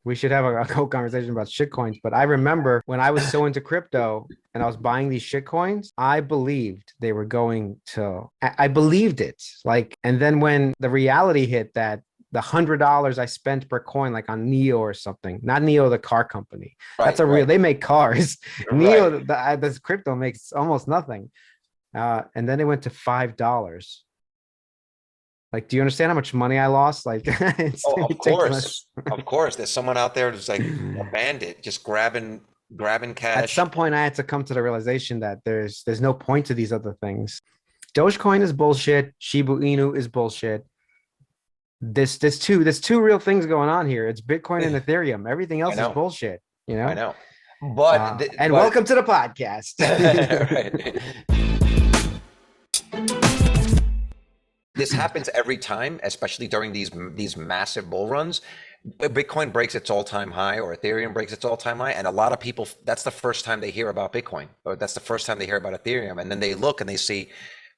We should have a whole conversation about shit coins. But I remember when I was so into crypto and I was buying these shit coins, I believed they were going to, I believed it. Like, and then when the reality hit that the $100 I spent per coin, like on Neo or something, not Neo, the car company. That's Right, a real, right, they make cars. right. Neo, this crypto makes almost nothing. And then it went to $5. Like, do you understand how much money I lost? Like, it's Oh, ridiculous. of course. There's someone out there who's like a bandit, just grabbing At cash. some point, I had to come to the realization that there's no point to these other things. Dogecoin is bullshit. Shiba Inu is bullshit. There's two real things going on here. It's Bitcoin and Ethereum. Everything I else is know, bullshit. You I know. know. But And but welcome to the podcast. right. This happens every time, especially during these massive bull runs. Bitcoin breaks its all-time high, or Ethereum breaks its all-time high, and a lot of people, that's the first time they hear about Bitcoin, or that's the first time they hear about Ethereum, and then they look and they see,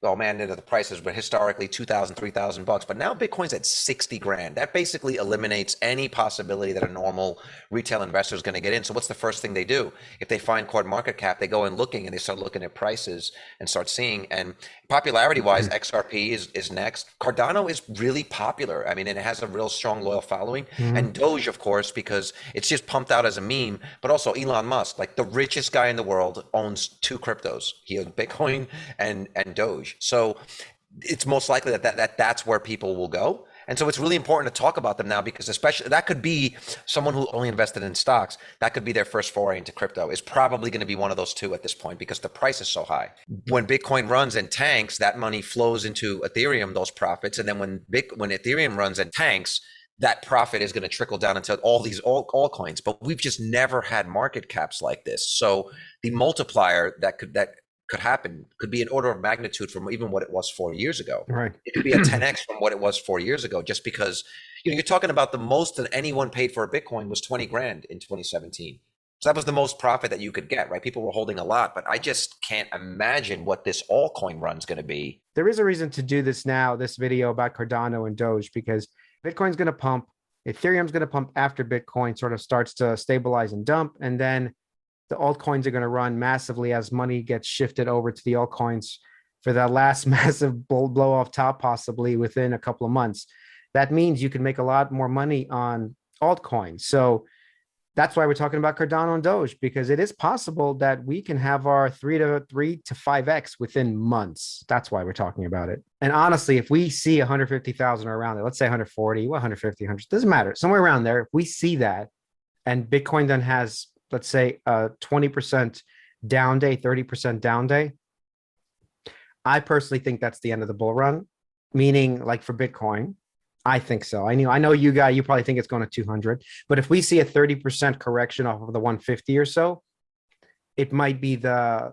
oh man, the prices were historically 2,000, 3,000 bucks, but now Bitcoin's at 60 grand. That basically eliminates any possibility that a normal retail investor is going to get in. So what's the first thing they do? If they find coin market cap, they go in looking and they start looking at prices and start seeing. And popularity wise, XRP is next. Cardano is really popular. I mean, and it has a real strong loyal following. Mhm. And Doge, of course, because it's just pumped out as a meme, but also Elon Musk, like the richest guy in the world, owns two cryptos. He owns Bitcoin and Doge. So it's most likely that's where people will go. And so it's really important to talk about them now, because especially that could be someone who only invested in stocks. That could be their first foray into crypto, is probably going to be one of those two at this point, because the price is so high. When Bitcoin runs and tanks, that money flows into Ethereum, those profits. And then when Ethereum runs and tanks, that profit is going to trickle down into all these all coins. But we've just never had market caps like this. So the multiplier that could happen could be an order of magnitude from even what it was 4 years ago. Right. It could be a 10x from what it was 4 years ago, just because you're talking about the most that anyone paid for a Bitcoin was 20 grand in 2017. So that was the most profit that you could get, right? People were holding a lot, but I just can't imagine what this altcoin run's going to be. There is a reason to do this now, this video about Cardano and Doge, because Bitcoin's going to pump, Ethereum's going to pump after Bitcoin sort of starts to stabilize and dump, and then the altcoins are going to run massively as money gets shifted over to the altcoins for that last massive blow off top, possibly within a couple of months. That means you can make a lot more money on altcoins. So that's why we're talking about Cardano and Doge, because it is possible that we can have our 3 to 5x within months. That's why we're talking about it. And honestly, if we see 150,000 or around there, let's say 140, 150, 100, doesn't matter, somewhere around there, if we see that, and Bitcoin then has, let's say, a 20% down day, 30% down day, I personally think that's the end of the bull run, meaning like for Bitcoin. I think so. I know you probably think it's going to 200, but if we see a 30% correction off of the 150 or so, it might be that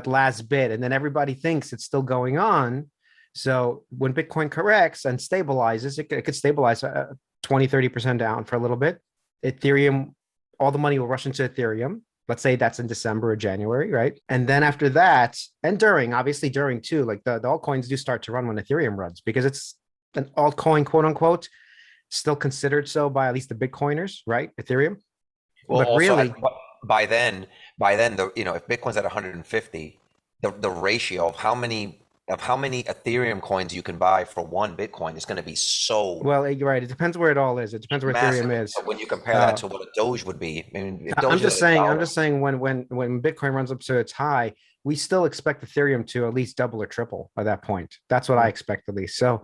last bit. And then everybody thinks it's still going on. So when Bitcoin corrects and stabilizes, it could stabilize 20, 30% down for a little bit. Ethereum, all the money will rush into Ethereum. Let's say that's in December or January, right? And then after that, and obviously during too, like the altcoins do start to run when Ethereum runs, because it's an altcoin, quote unquote, still considered so by at least the Bitcoiners, right? Ethereum. Well, But also really, by then if Bitcoin's at 150, the ratio of how many Ethereum coins you can buy for one Bitcoin is going to be so well, you're right. It depends where it all is. It depends where massive. Ethereum is. So when you compare that Uh, to what a Doge would be, I mean, if I'm Doge is just at a saying, I'm dollar, just saying when Bitcoin runs up to its high, we still expect Ethereum to at least double or triple by that point. That's what I expect at least. So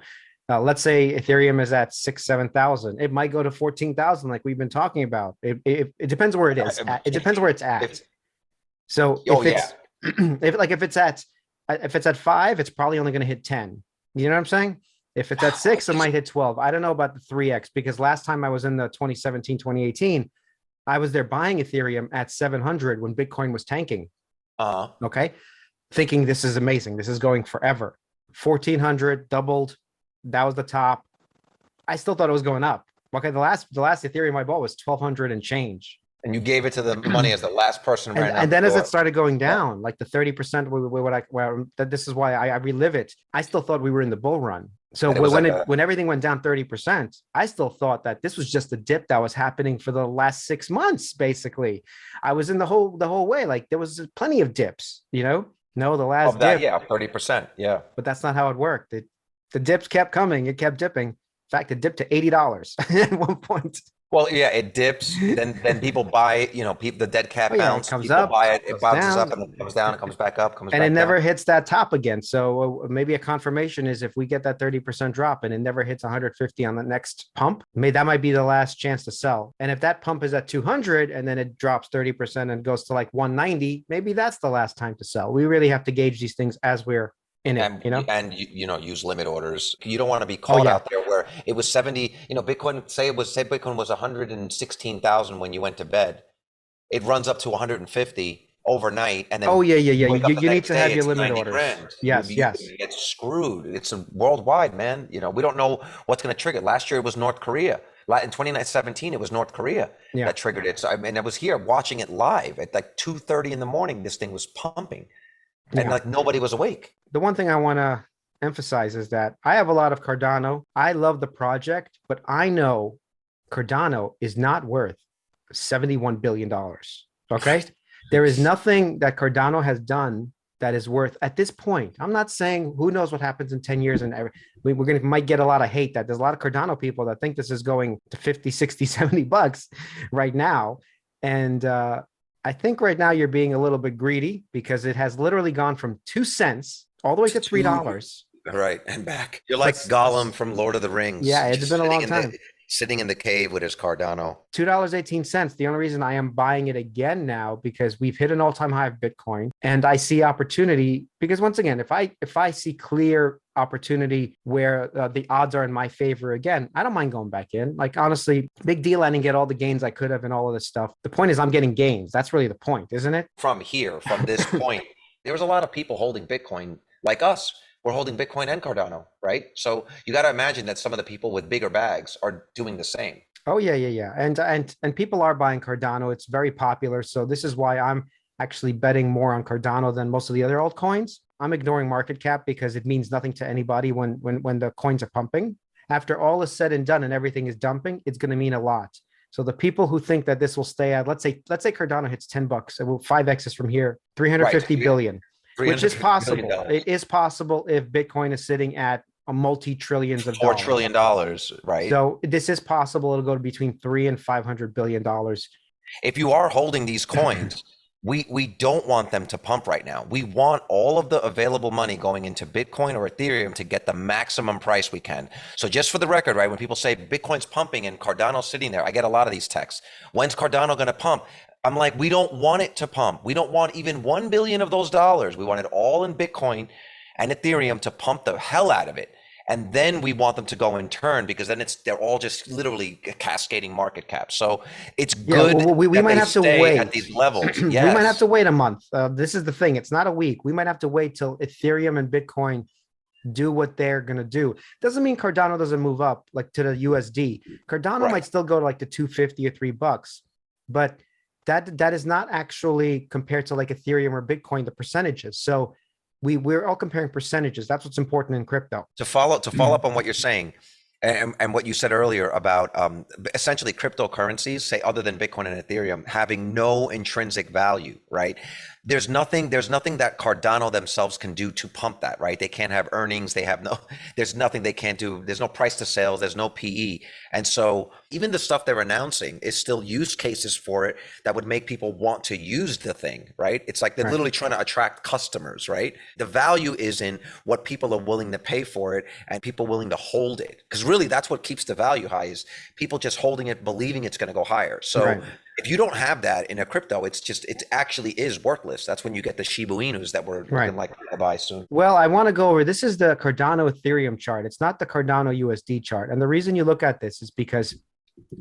let's say Ethereum is at 6,000, 7,000. It might go to 14,000, like we've been talking about. It depends where it is. It depends where it's at. if So oh if yeah, it's if it's at 5, it's probably only going to hit 10. You know what I'm saying? If it's at 6, it might hit 12. I don't know about the 3x, because last time I was in the 2017, 2018, I was there buying Ethereum at 700 when Bitcoin was tanking. uh, Okay. Thinking this is amazing. This is going forever. 1,400 doubled. That was the top. I still thought it was going up. Okay. The last Ethereum I bought was 1,200 and change. And you gave it to the money as the last person ran out And the then as it door. started going Yeah. down, like the 30%, that this is why I relive it. I still thought we were in the bull run. So And it was like when everything went down 30%, I still thought that this was just a dip that was happening for the last 6 months. Basically, I was in the whole way. Like there was plenty of dips, you know. No, the last of that, dip, yeah, 30%. Yeah. but that's not how it worked. The dips kept coming. It kept dipping. In fact, it dipped to $80 at one point. Well, yeah, it dips. Then people buy it. You know, people, the dead Oh cat yeah, it bounce. comes People up, buy it. It goes bounces down, up and then comes down. It comes back up. Comes and it back down. never hits that top again. So maybe a confirmation is if we get that 30% drop and it never hits 150 on the next pump, that might be the last chance to sell. And if that pump is at 200 and then it drops 30% and goes to like 190, maybe that's the last time to sell. We really have to gauge these things as we're in it, you know? And you know, use limit orders. You don't want to be Oh caught yeah. out there where it was 70. You know, Bitcoin. Say Bitcoin was 116,000 when you went to bed. It runs up to 150 overnight, and Oh then yeah, yeah, yeah. you wake up the You need next to have day, your it's limit 90 orders. grand. Yes, You yes. can get screwed. It's a worldwide, man. You know, we don't know what's going to trigger it. Last year it was North Korea. In 2017 it was North Korea Yeah. that triggered it. So I mean, I was here watching it live at like 2:30 in the morning. This thing was pumping, and Yeah. like nobody was awake. The one thing I want to emphasize is that I have a lot of Cardano. I love the project, but I know Cardano is not worth $71 billion. Okay. There is nothing that Cardano has done that is worth at this point. I'm not saying who knows what happens in 10 years and might get a lot of hate that there's a lot of Cardano people that think this is going to 50, 60, $70 right now. And I think right now you're being a little bit greedy because it has literally gone from 2 cents all the way to Two, $3. right, and back. You're like That's Gollum from Lord of the Rings, yeah, it's just been a long time. sitting in the cave with his Cardano. $2.18. The only reason I am buying it again now because we've hit an all-time high of Bitcoin, and I see opportunity. Because once again, if I see clear opportunity where the odds are in my favor again, I don't mind going back in. Like honestly, big deal. I didn't get all the gains I could have and all of this stuff. The point is, I'm getting gains. That's really the point, isn't it? From here, from this point, there was a lot of people holding Bitcoin like us. We're holding Bitcoin and Cardano, right? So you got to imagine that some of the people with bigger bags are doing the same. Oh yeah, yeah, yeah. And people are buying Cardano. It's very popular. So this is why I'm actually betting more on Cardano than most of the other altcoins. I'm ignoring market cap because it means nothing to anybody when the coins are pumping. After all is said and done and everything is dumping, it's going to mean a lot. So the people who think that this will stay at, let's say Cardano hits $10, it will 5x from here, Right. 350 billion, which is $350 possible. billion. It is possible if Bitcoin is sitting at a multi-trillions of $4 dollars. trillion dollars, right? So this is possible. It'll go to between 300 and $500 billion. If you are holding these coins, we don't want them to pump right now. We want all of the available money going into Bitcoin or Ethereum to get the maximum price we can. So just for the record, right, when people say Bitcoin's pumping and Cardano's sitting there, I get a lot of these texts. When's Cardano going to pump? I'm like, we don't want it to pump. We don't want even 1 billion of those dollars. We want it all in Bitcoin and Ethereum to pump the hell out of it. And then we want them to go in turn because then they're all just literally cascading market cap. So it's good We might have to wait at these levels. We might have Yes. to wait a month. This is the thing. It's not a week. We might have to wait till Ethereum and Bitcoin do what they're going to do. Doesn't mean Cardano doesn't move up like to the USD. Cardano Right. might still go to like the 250 or $3, but that is not actually compared to like Ethereum or Bitcoin, the percentages. So we're all comparing percentages. That's what's important in crypto. To follow up on what you're saying and what you said earlier about essentially cryptocurrencies, say other than Bitcoin and Ethereum, having no intrinsic value, right? There's nothing that Cardano themselves can do to pump that, right? They can't have earnings. There's nothing they can't do. There's no price to sales. There's no PE. And so even the stuff they're announcing is still use cases for it that would make people want to use the thing, right? It's like they're Right. literally trying to attract customers, right? The value is in what people are willing to pay for it and people willing to hold it. Because really that's what keeps the value high is people just holding it, believing it's going to go higher. So Right. if you don't have that in a crypto, it actually is worthless. That's when you get the Shiba Inus that we're Right. looking like to buy soon. Well, I want to go over this is the Cardano Ethereum chart. It's not the Cardano USD chart. And the reason you look at this is because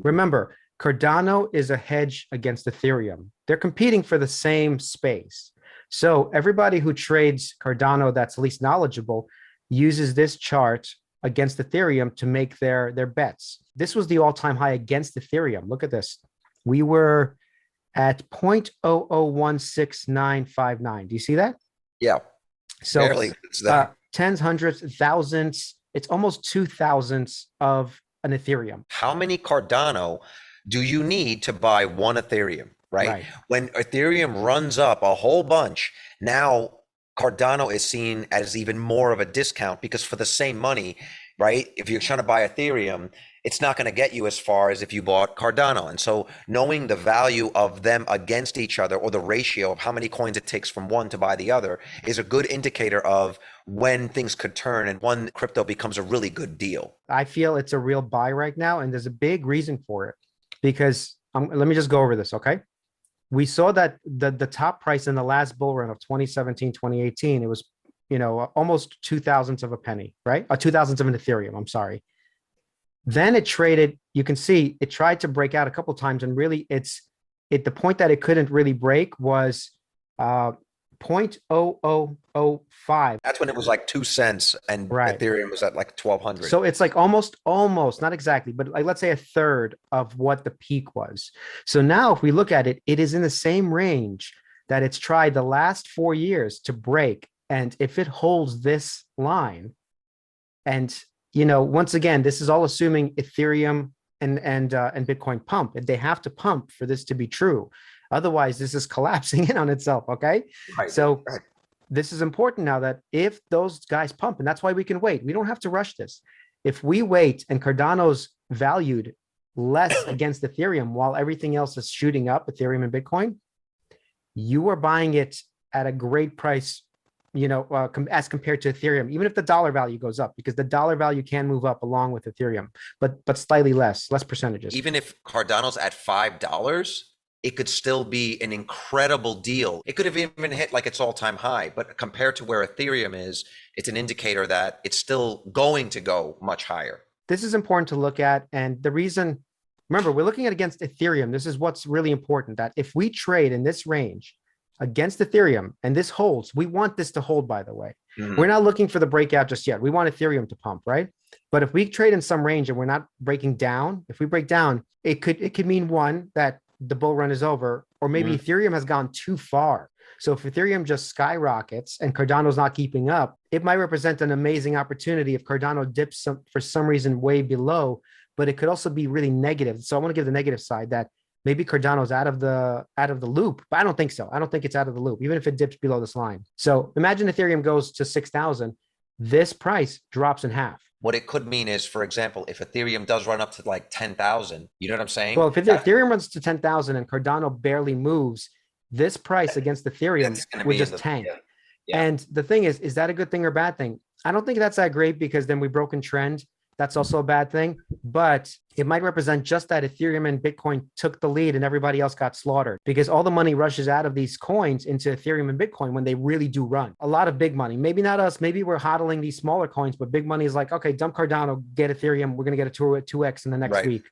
remember, Cardano is a hedge against Ethereum. They're competing for the same space. So everybody who trades Cardano that's least knowledgeable uses this chart against Ethereum to make their bets. This was the all-time high against Ethereum. Look at this. We were at 0.001699. Do you see that? Yeah, So barely. It's there. tens, hundreds, thousands, it's almost 2 thousandths of an Ethereum. How many Cardano do you need to buy one Ethereum, right? Right. When Ethereum runs up a whole bunch, now Cardano is seen as even more of a discount because for the same money, right? If you're trying to buy Ethereum, it's not going to get you as far as if you bought Cardano. And so knowing the value of them against each other or the ratio of how many coins it takes from one to buy the other is a good indicator of when things could turn and one crypto becomes a really good deal. I feel it's a real buy right now. And there's a big reason for it because let me just go over this. Okay. We saw that the top price in the last bull run of 2017, 2018, it was, almost 2 thousandths of a penny, right? 2 thousandths of an Ethereum. I'm sorry. Then it traded, you can see it tried to break out a couple of times, and really the point that it couldn't really break was 0.0005. That's when it was like 2 cents and Right. Ethereum was at like 1200. So it's like almost, not exactly, but like let's say a third of what the peak was. So now if we look at it, it is in the same range that it's tried the last 4 years to break. And if it holds this line, and once again, this is all assuming Ethereum and Bitcoin pump, and they have to pump for this to be true. Otherwise, this is collapsing in on itself. Okay. Right. So Right. this is important now that if those guys pump, and that's why we can wait, we don't have to rush this. If we wait and Cardano's valued less against Ethereum while everything else is shooting up, Ethereum and Bitcoin, you are buying it at a great price, as compared to Ethereum, even if the dollar value goes up, because the dollar value can move up along with Ethereum, but slightly less percentages. Even if Cardano's at $5, it could still be an incredible deal. It could have even hit like its all-time high, but compared to where Ethereum is, it's an indicator that it's still going to go much higher. This is important to look at. And the reason, remember, we're looking at against Ethereum. This is what's really important, that if we trade in this range against Ethereum and this holds, we want this to hold, by the way. We're not looking for the breakout just yet. We want Ethereum to pump, right? But if we trade in some range and we're not breaking down, if we break down, it could mean one, that the bull run is over, or maybe Ethereum has gone too far. So if Ethereum just skyrockets and Cardano's not keeping up, it might represent an amazing opportunity if Cardano dips for some reason way below, but it could also be really negative. So I want to give the negative side, that maybe Cardano's out of the loop, but I don't think so. I don't think it's out of the loop, even if it dips below this line. So imagine Ethereum goes to 6,000, this price drops in half. What it could mean is, for example, if Ethereum does run up to like 10,000, you know what I'm saying? Well, if Ethereum runs to 10,000 and Cardano barely moves, this price against Ethereum would just tank. Yeah. And the thing is that a good thing or bad thing? I don't think that's that great, because then we broke in trend. That's also a bad thing, but it might represent just that Ethereum and Bitcoin took the lead and everybody else got slaughtered, because all the money rushes out of these coins into Ethereum and Bitcoin when they really do run. A lot of big money, maybe not us, maybe we're hodling these smaller coins, but big money is like, okay, dump Cardano, get Ethereum. We're going to get a 2x in the next week,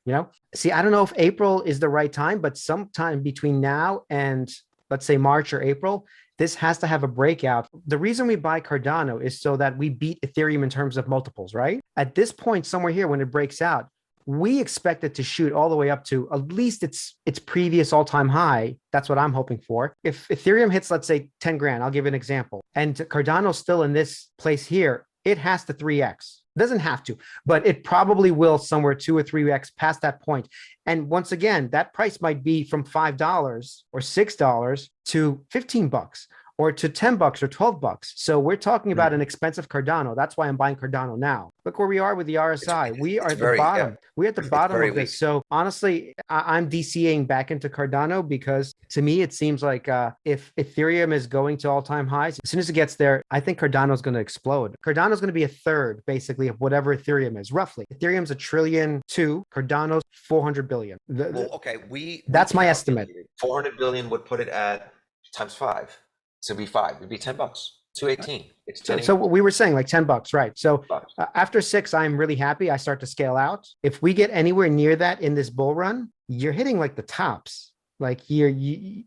See, I don't know if April is the right time, but sometime between now and let's say March or April, this has to have a breakout. The reason we buy Cardano is so that we beat Ethereum in terms of multiples, right? At this point, somewhere here, when it breaks out, we expect it to shoot all the way up to at least its previous all-time high. That's what I'm hoping for. If Ethereum hits, let's say 10 grand, I'll give you an example, and Cardano's still in this place here, it has to 3x. It doesn't have to, but it probably will somewhere 2 or 3x past that point. And once again, that price might be from $5 or $6 to $15 or to $10 or $12. So we're talking about an expensive Cardano. That's why I'm buying Cardano now. Look where we are with the RSI. We are at the bottom. We're at the bottom of this. So honestly, I'm DCAing back into Cardano, because to me, it seems like if Ethereum is going to all-time highs, as soon as it gets there, I think Cardano is going to explode. Cardano is going to be a third, basically, of whatever Ethereum is, roughly. Ethereum's $1.2 trillion, Cardano's $400 billion. Well, okay, that's my estimate. 400 billion would put it at times 5. So it'd be 5. It'd be $10. 218. It's 10. So we were saying like $10, right? So after 6, I'm really happy. I start to scale out. If we get anywhere near that in this bull run, you're hitting like the tops. Like you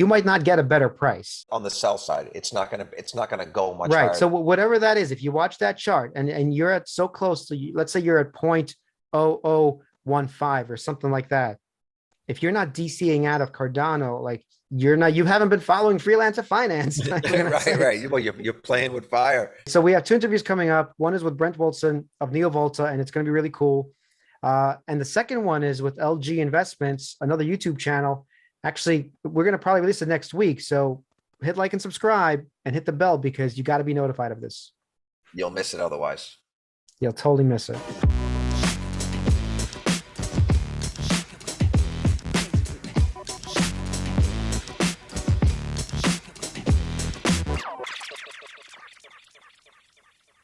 might not get a better price on the sell side. It's not gonna go much right higher. So whatever that is, if you watch that chart and you're at so close to, let's say you're at 0.0015 or something like that, if you're not DCing out of Cardano, like you haven't been following freelancer finance. Right. Well, you're playing with fire. So we have 2 interviews coming up. One is with Brent Wilson of NeoVolta, and it's going to be really cool. And the second one is with LG Investments, another YouTube channel. Actually, we're going to probably release it next week. So hit like and subscribe and hit the bell because you got to be notified of this. You'll miss it otherwise. You'll totally miss it.